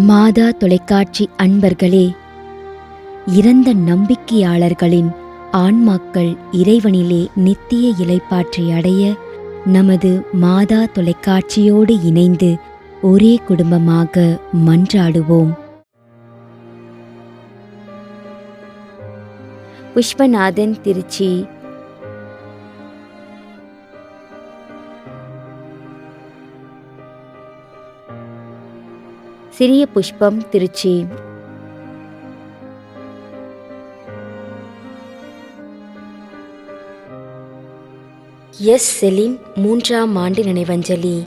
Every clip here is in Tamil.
மாதா தொலைக்காட்சி அன்பர்களே, இறந்த நம்பிக்கையாளர்களின் ஆன்மாக்கள் இறைவனிலே நித்திய இளைப்பாற்றி அடைய நமது மாதா தொலைக்காட்சியோடு இணைந்து ஒரே குடும்பமாக மன்றாடுவோம். புஷ்பநாதன், திருச்சி. சிறிய புஷ்பம், திருச்சி. எஸ். செலின் 3ஆம் ஆண்டு நினைவஞ்சலி.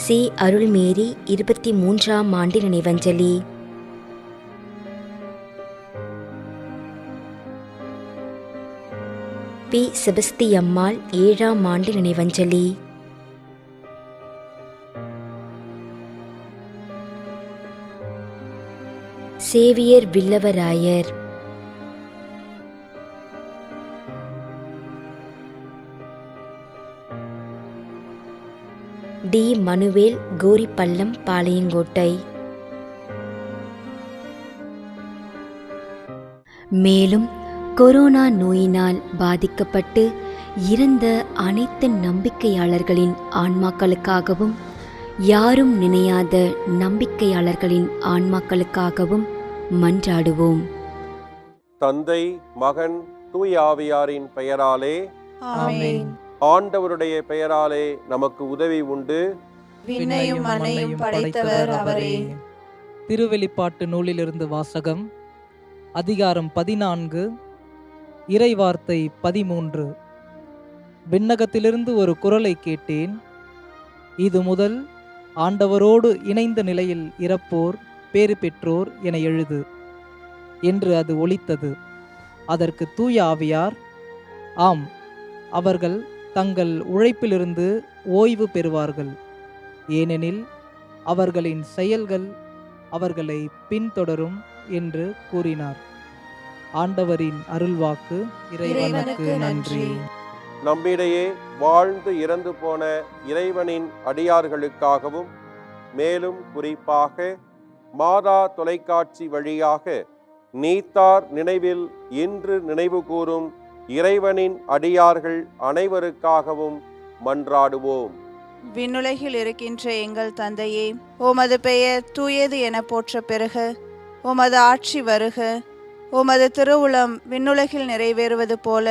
சி. அருள்மேரி 23ஆம் ஆண்டு நினைவஞ்சலி. பி. செபஸ்தியம்மாள் 7ஆம் ஆண்டு நினைவஞ்சலி. சேவியர் வில்லவராயர். டி. மனுவேல், கோரிப்பள்ளம், பாளையங்கோட்டை. மேலும் கொரோனா நோயினால் பாதிக்கப்பட்டு இறந்த அனைத்து நம்பிக்கையாளர்களின் ஆன்மாக்களுக்காகவும், யாரும் நினையாத நம்பிக்கையாளர்களின் ஆன்மாக்களுக்காகவும் மன்றாடுவோம். தந்தை, மகன், தூய ஆவியாரின் பெயராலே ஆமென். ஆண்டவருடைய பெயராலே நமக்கு உதவி உண்டு. விண்ணையும் மண்ணையும் படைத்தவர் அவரே. திருவெளிப்பாட்டு நூலிலிருந்து வாசகம். அதிகாரம் 14, இறைவார்த்தை 13. விண்ணகத்திலிருந்து ஒரு குரலை கேட்டேன். இது முதல் ஆண்டவரோடு இணைந்த நிலையில் இறப்போர் பேறு பெற்றோர் என எழுது என்று அது ஒலித்தது. அதற்கு தூய ஆவியார், ஆம், அவர்கள் தங்கள் உழைப்பிலிருந்து ஓய்வு பெறுவார்கள், ஏனெனில் அவர்களின் செயல்கள் அவர்களை பின்தொடரும் என்று கூறினார். ஆண்டவரின் அருள்வாக்கு. இறைவனுக்கு நன்றி. நம்மிடையே வாழ்ந்து இறந்து போன இறைவனின் அடியார்களுக்காகவும், மேலும் குறிப்பாக மாதா தொலைக்காட்சி வழியாக நீத்தார் நினைவில் இன்று நினைவு கூறும் இறைவனின் அடியார்கள் அனைவருக்காகவும் மன்றாடுவோம். விண்ணுலகில் இருக்கின்ற எங்கள் தந்தையே, உமது பெயர் தூயது என போற்ற பெறுக. உமது ஆட்சி வருக. உமது திருவுளம் விண்ணுலகில் நிறைவேறுவது போல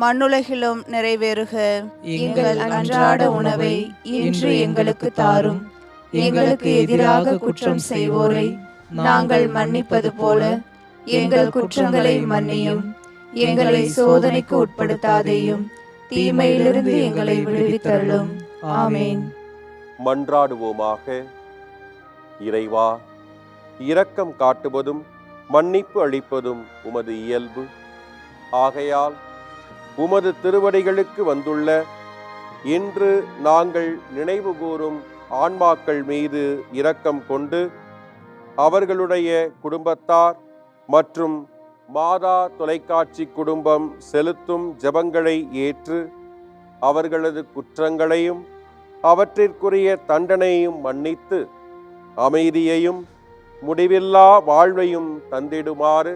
மண்ணுலகிலும் நிறைவேறுக. எங்கள் அன்றாட உணவை இன்று எங்களுக்கு தாரும். எங்களுக்கு எதிராக குற்றம் செய்வோரை நாங்கள் மன்னிப்பது போல எங்கள் குற்றங்களை மன்னியும். எங்களை சோதனைக்கு உட்படுத்தாதேயும், தீமையிலிருந்து எங்களை விடுவித்தருளும். ஆமென். மன்றாடுவோமாக. இறைவா, இரக்கம் காட்டுவதும் மன்னிப்பு அளிப்பதும் உமது இயல்பு. ஆகையால் உமது திருவடிகளுக்கு வந்துள்ள இன்று நாங்கள் நினைவு கூறும் ஆன்மாக்கள் மீது இரக்கம் கொண்டு அவர்களுடைய குடும்பத்தார் மற்றும் மாதா தொலைக்காட்சி குடும்பம் செலுத்தும் ஜெபங்களை ஏற்று அவர்களது குற்றங்களையும் அவற்றிற்குரிய தண்டனையும் மன்னித்து அமைதியையும் முடிவில்லா வாழ்வையும் தந்திடுமாறு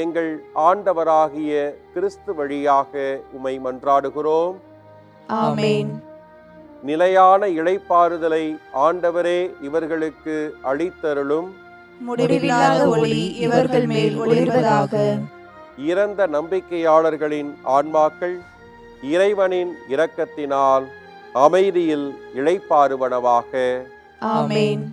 எங்கள் ஆண்டவராகிய கிறிஸ்து வழியாக உம்மை மன்றாடுகிறோம். ஆமென். நிலையான இளைப்பாறுதலை ஆண்டவரே இவர்களுக்கு அளித்தருளும். முடிவில்லாத ஒளி இவர்கள் மேல் ஒளிர்வதாக. இறந்த நம்பிக்கையாளர்களின் ஆன்மாக்கள் இறைவனின் இரக்கத்தினால் அமைதியில் இளைப்பாறுவனவாக. ஆமென்.